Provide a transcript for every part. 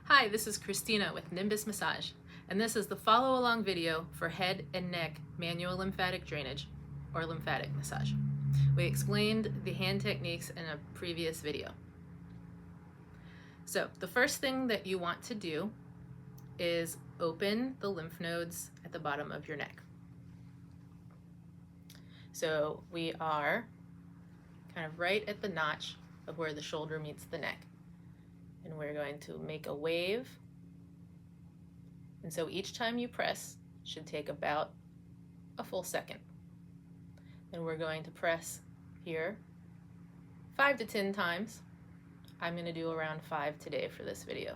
Hi, this is Kristina with Nimbus Massage, and this is the follow-along video for head and neck manual lymphatic drainage, or lymphatic massage. We explained the hand techniques in a previous video. So the first thing that you want to do is open the lymph nodes at the bottom of your neck. So we are kind of right at the notch of where the shoulder meets the neck. And we're going to make a wave. And so each time you press should take about a full second. And we're going to press here 5 to 10 times. I'm going to do around 5 today for this video.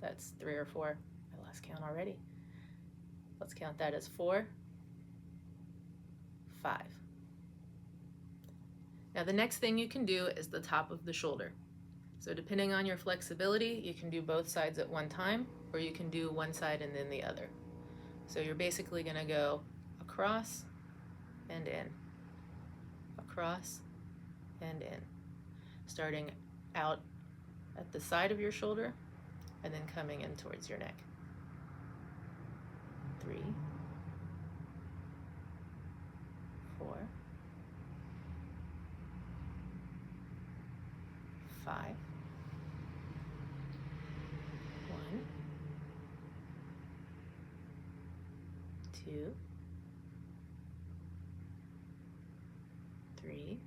That's 3 or 4. I lost count already. Let's count that as 4, 5. Now the next thing you can do is the top of the shoulder. So depending on your flexibility, you can do both sides at one time, or you can do one side and then the other. So you're basically going to go across and in, across and in, starting out at the side of your shoulder and then coming in towards your neck. 3, 4, 5, 2, 3,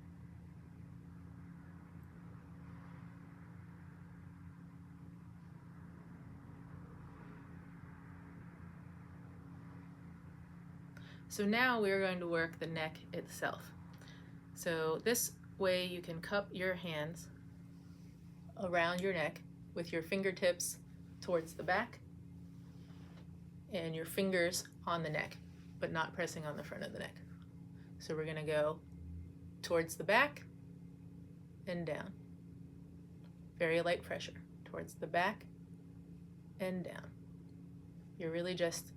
'So now we're going to work the neck itself. So this way you can cup your hands around your neck with your fingertips towards the back and your fingers on the neck, but not pressing on the front of the neck. So we're going to go towards the back and down. Very light pressure towards the back and down. You're really just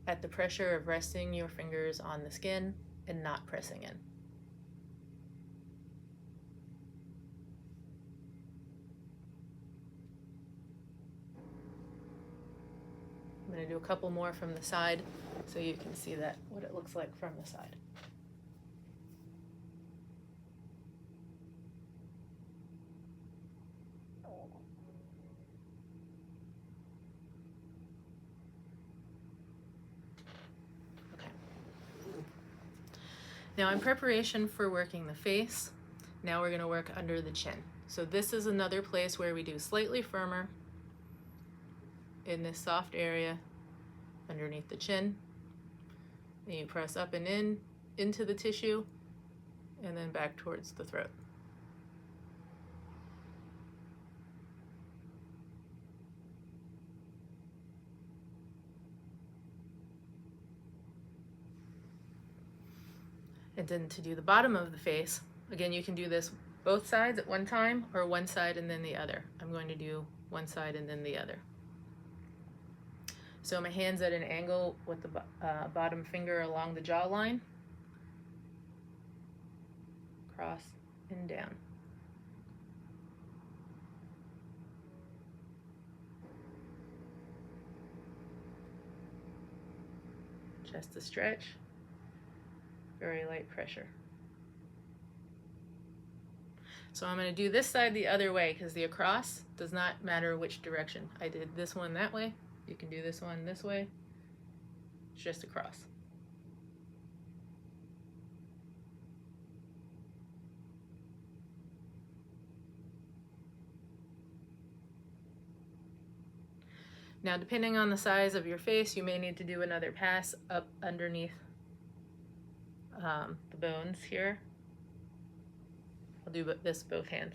at the pressure of resting your fingers on the skin and not pressing in. I'm going to do a couple more from the side so you can see that what it looks like from the side. Okay. Now in preparation for working the face, now we're going to work under the chin. So this is another place where we do slightly firmer in this soft area underneath the chin. And you press up and in into the tissue and then back towards the throat. And then to do the bottom of the face, again, you can do this both sides at one time or one side and then the other. I'm going to do one side and then the other. So my hand's at an angle with the bottom finger along the jawline, cross and down. Just a stretch, very light pressure. So I'm going to do this side the other way because the across does not matter which direction. I did this one that way. You can do this one this way. It's just across. Now, depending on the size of your face, you may need to do another pass up underneath the bones here. I'll do this both hands.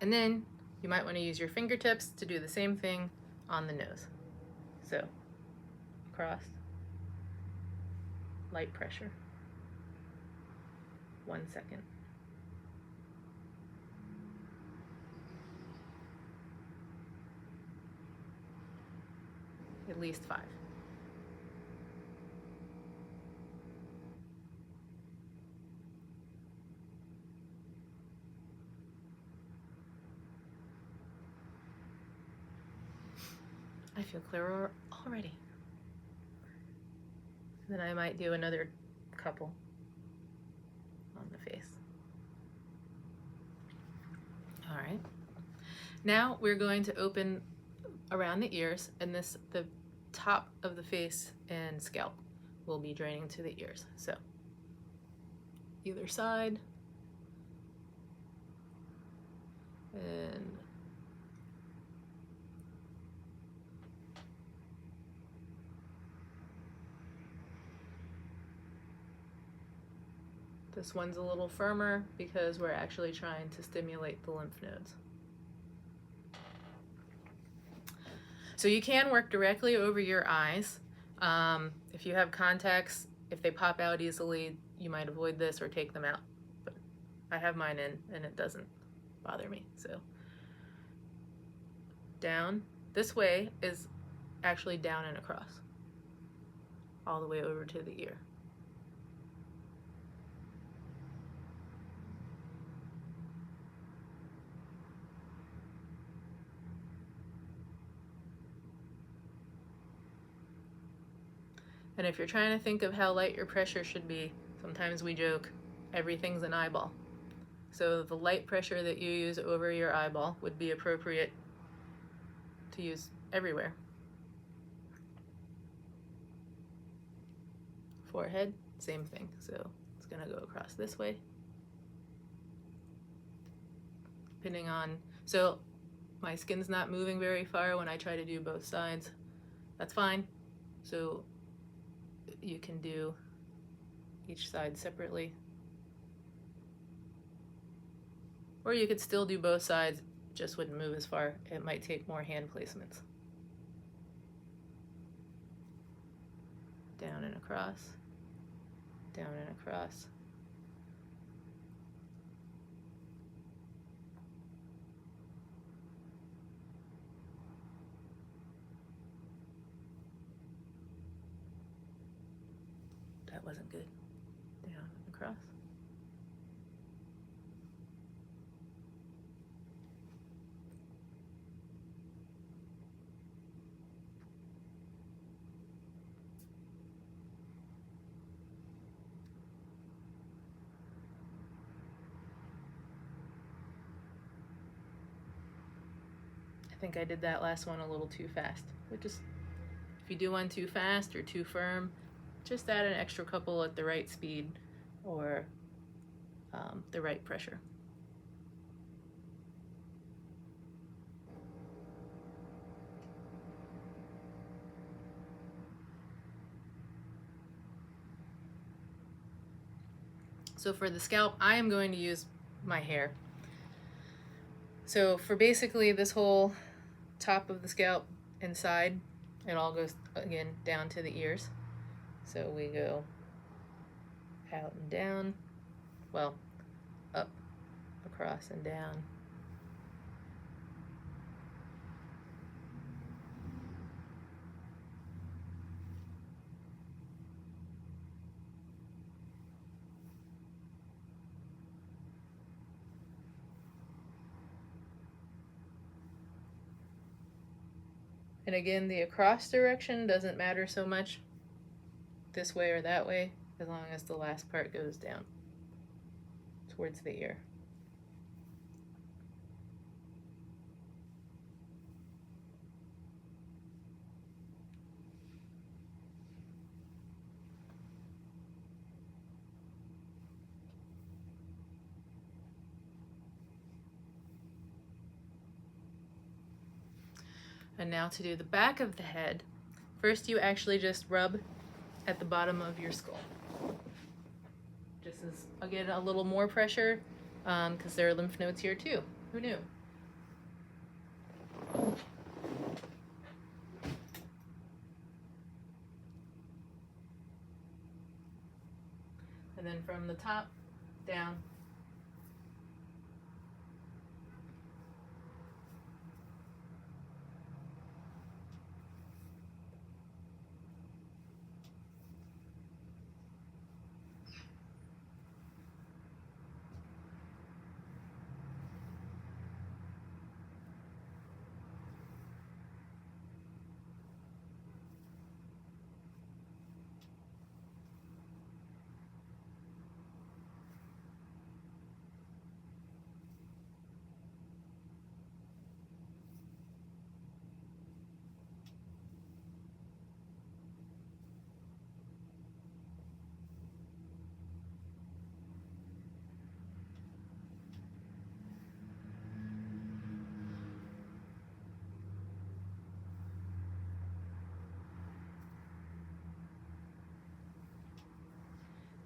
And then you might want to use your fingertips to do the same thing on the nose. So, across, light pressure, 1 second. at least 5. I feel clearer already. Then I might do another couple on the face. All right. Now we're going to open around the ears, and the top of the face and scalp will be draining to the ears. So either side, and this one's a little firmer because we're actually trying to stimulate the lymph nodes. So you can work directly over your eyes. If you have contacts, if they pop out easily, you might avoid this or take them out. But I have mine in and it doesn't bother me. So down. This way is actually down and across, all the way over to the ear. And if you're trying to think of how light your pressure should be, sometimes we joke, everything's an eyeball. So the light pressure that you use over your eyeball would be appropriate to use everywhere. Forehead, same thing. So it's gonna go across this way. Depending on, so my skin's not moving very far when I try to do both sides. That's fine. So you can do each side separately. Or you could still do both sides, just wouldn't move as far. It might take more hand placements. Down and across, down and across. That wasn't good. Down and across. I think I did that last one a little too fast. But just, if you do one too fast or too firm, just add an extra couple at the right speed or the right pressure. So for the scalp, I am going to use my hair. So for basically this whole top of the scalp and side, it all goes again down to the ears. So we go out and down, well, up, across and down. And again, the across direction doesn't matter so much, this way or that way, as long as the last part goes down towards the ear. And now to do the back of the head, first you actually just rub at the bottom of your skull. Just as, again, a little more pressure, because there are lymph nodes here too. Who knew? And then from the top down.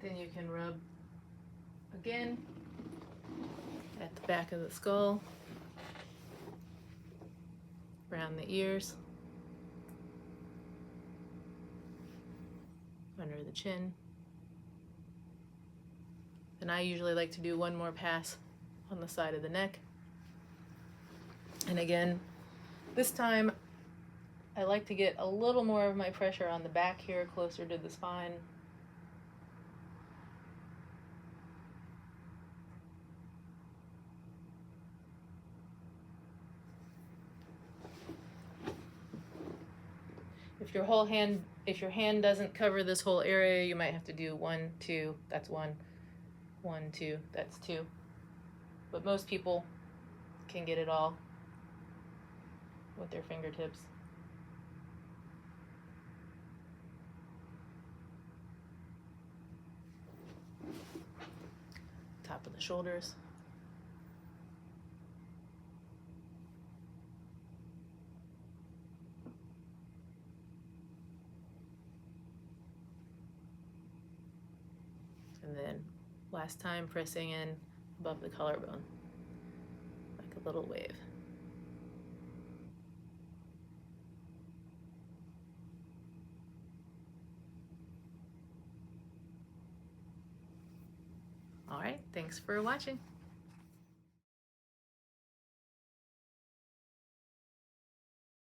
Then you can rub again at the back of the skull, around the ears, under the chin. Then I usually like to do one more pass on the side of the neck. And again, this time I like to get a little more of my pressure on the back here, closer to the spine. If your hand doesn't cover this whole area, you might have to do 1, 2, that's 1, 1, 2, that's 2. But most people can get it all with their fingertips. Top of the shoulders. And then last time pressing in above the collarbone, like a little wave. All right, thanks for watching.